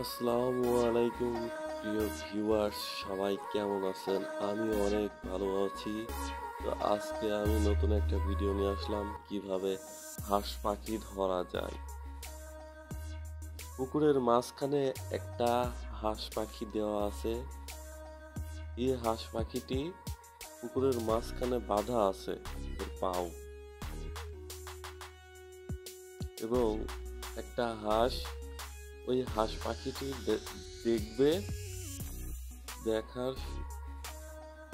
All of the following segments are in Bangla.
আসসালামু আলাইকুম প্রিয় ভিউয়ার্স, সবাই কেমন আছেন? আমি অনেক ভালো আছি। তো আজকে আমি নতুন একটা ভিডিও নিয়ে আসলাম কিভাবে হাঁস পাখি ধরা যায়। পুকুরের মাঝখানে একটা হাঁস পাখি দেওয়া আছে। এই হাঁস পাখিটি পুকুরের মাঝখানে বাঁধা আছে এর পাও, এবং একটা হাঁস ওই হাঁস পাখিটি দেখবে। দেখার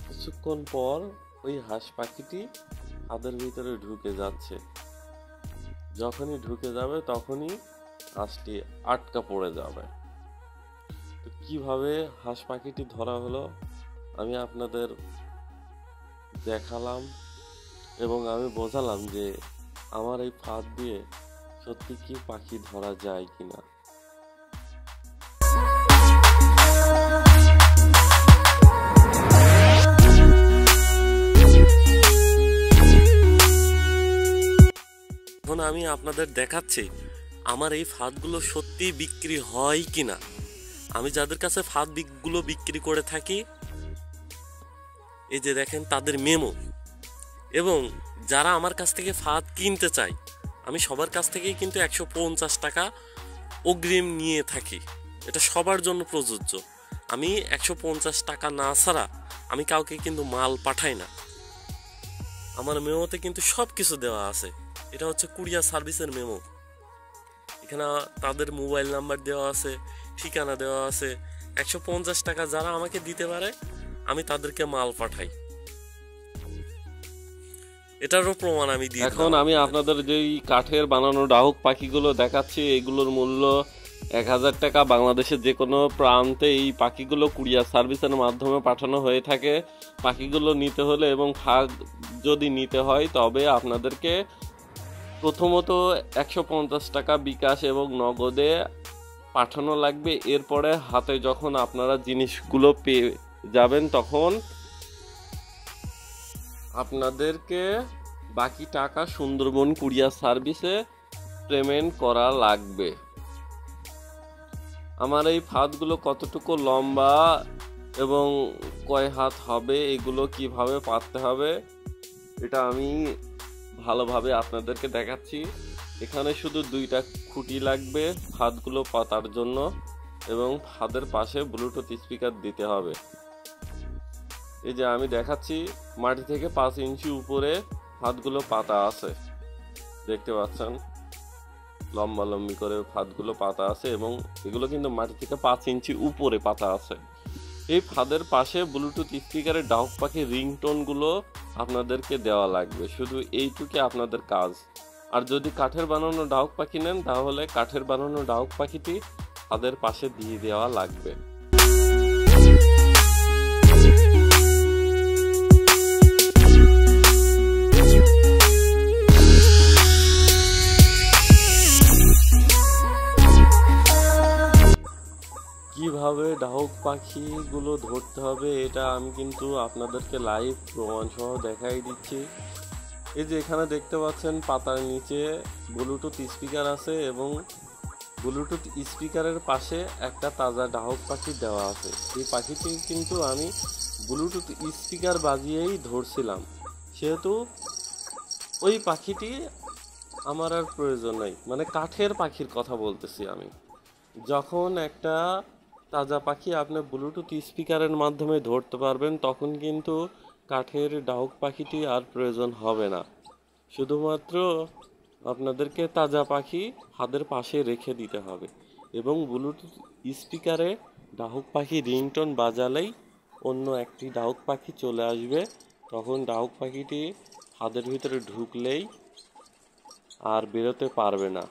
কিছুক্ষণ পর ওই হাঁস পাখিটি তাদের ভিতরে ঢুকে যাচ্ছে। যখনই ঢুকে যাবে তখনই হাঁসটি আটকা পড়ে যাবে। তো কিভাবে হাঁস পাখিটি ধরা হলো আমি আপনাদের দেখালাম, এবং আমি বোঝালাম যে আমার এই ফাঁদ দিয়ে সত্যি কি পাখি ধরা যায় কিনা। এখন আমি আপনাদের দেখাচ্ছি আমার এই ফাঁদগুলো সত্যি বিক্রি হয় কিনা। আমি যাদের কাছে ফাঁদগুলো বিক্রি করে থাকি, এই যে দেখেন তাদের মেমো, এবং যারা আমার কাছ থেকে ফাঁদ কিনতে চায় আমি সবার কাছ থেকেই কিন্তু 150 টাকা অগ্রিম নিয়ে থাকি। এটা সবার জন্য প্রযোজ্য। আমি 150 টাকা না ছাড়া আমি কাউকে কিন্তু মাল পাঠাই না। আমার মেমোতে কিন্তু সব কিছু দেওয়া আছে। এটা হচ্ছে কুরিয়ার সার্ভিসের মেমো। এখানে তাদের মোবাইল নাম্বার দেওয়া আছে, ঠিকানা দেওয়া আছে। 150 টাকা যারা আমাকে দিতে পারে আমি তাদেরকে মাল পাঠাই। এটারও প্রমাণ আমি দিই। এখন আমি আপনাদের যেই কাঠের বানানো ডাহুক পাখিগুলো দেখাচ্ছি, এগুলোর মূল্য 1000 টাকা। বাংলাদেশের যে কোনো প্রান্তে এই পাখিগুলো কুরিয়ার সার্ভিসের মাধ্যমে পাঠানো হয়ে থাকে। পাখিগুলো নিতে হলে এবং ফাঁদ যদি নিতে হয় তবে আপনাদেরকে প্রথমত 150 টাকা বিকাশ এবং নগদে পাঠানো লাগবে। এরপরে হাতে যখন আপনারা জিনিসগুলো পেয়ে যাবেন তখন আপনাদেরকে বাকি টাকা সুন্দরবন কুরিয়ার সার্ভিসে পেমেন্ট করা লাগবে। আমার এই ফাঁদগুলো কতটুকু লম্বা এবং কয় হাত হবে, এগুলো কিভাবে পাততে হবে এটা আমি ভালোভাবে আপনাদেরকে দেখাচ্ছি। এখানে শুধু 2টা খুঁটি লাগবে ফাঁদগুলো পাতার জন্য, এবং ফাঁদের পাশে ব্লুটুথ স্পিকার দিতে হবে। এই যে আমি দেখাচ্ছি, মাটি থেকে 5 ইঞ্চি উপরে ফাঁদগুলো পাতা আছে, দেখতে পাচ্ছেন লম্বালম্বি করে ফাঁদগুলো পাতা আছে, এবং এগুলো কিন্তু মাটি থেকে 5 ইঞ্চি উপরে পাতা আছে। এই ফাঁদের পাশে ব্লুটুথ স্পিকারের ডাহুক পাখির রিংটোনগুলো আপনাদেরকে দেওয়া লাগবে। শুধু এইটুকু আপনাদের কাজ। আর যদি কাঠের বানানো ডাহুক পাখি নেন তাহলে কাঠের বানানো ডাহুক পাখিটি ফাঁদের পাশে দিয়ে দেওয়া লাগবে। কিভাবে ডাহুক পাখিগুলো ধরতে হবে এটা আমি কিন্তু আপনাদেরকে লাইভ প্রমাণ সহ দেখাই দিচ্ছি। এই যে এখানে দেখতে পাচ্ছেন পাতার নিচে ব্লুটুথ স্পিকার আছে, এবং ব্লুটুথ স্পিকারের পাশে একটা তাজা ডাহুক পাখি দেওয়া আছে। এই পাখিটি কিন্তু আমি ব্লুটুথ স্পিকার বাজিয়েই ধরছিলাম, সেহেতু ওই পাখিটি আমার আর প্রয়োজন নাই। মানে কাঠের পাখির কথা বলতেছি আমি। যখন একটা তাজা পাখি আপনি ব্লুটুথ স্পিকারের মাধ্যমে ধরতে পারবেন তখন কিন্তু কাঠের ডাহুক পাখিটি আর প্রয়োজন হবে না। শুধুমাত্র আপনাদেরকে তাজা পাখি ফাঁদের পাশে রেখে দিতে হবে, এবং ব্লুটুথ স্পিকারে ডাহুক পাখি রিংটোন বাজালেই অন্য একটি ডাহুক পাখি চলে আসবে। তখন ডাহুক পাখিটি ফাঁদের ভিতরে ঢুকলেই আর বেরোতে পারবে না।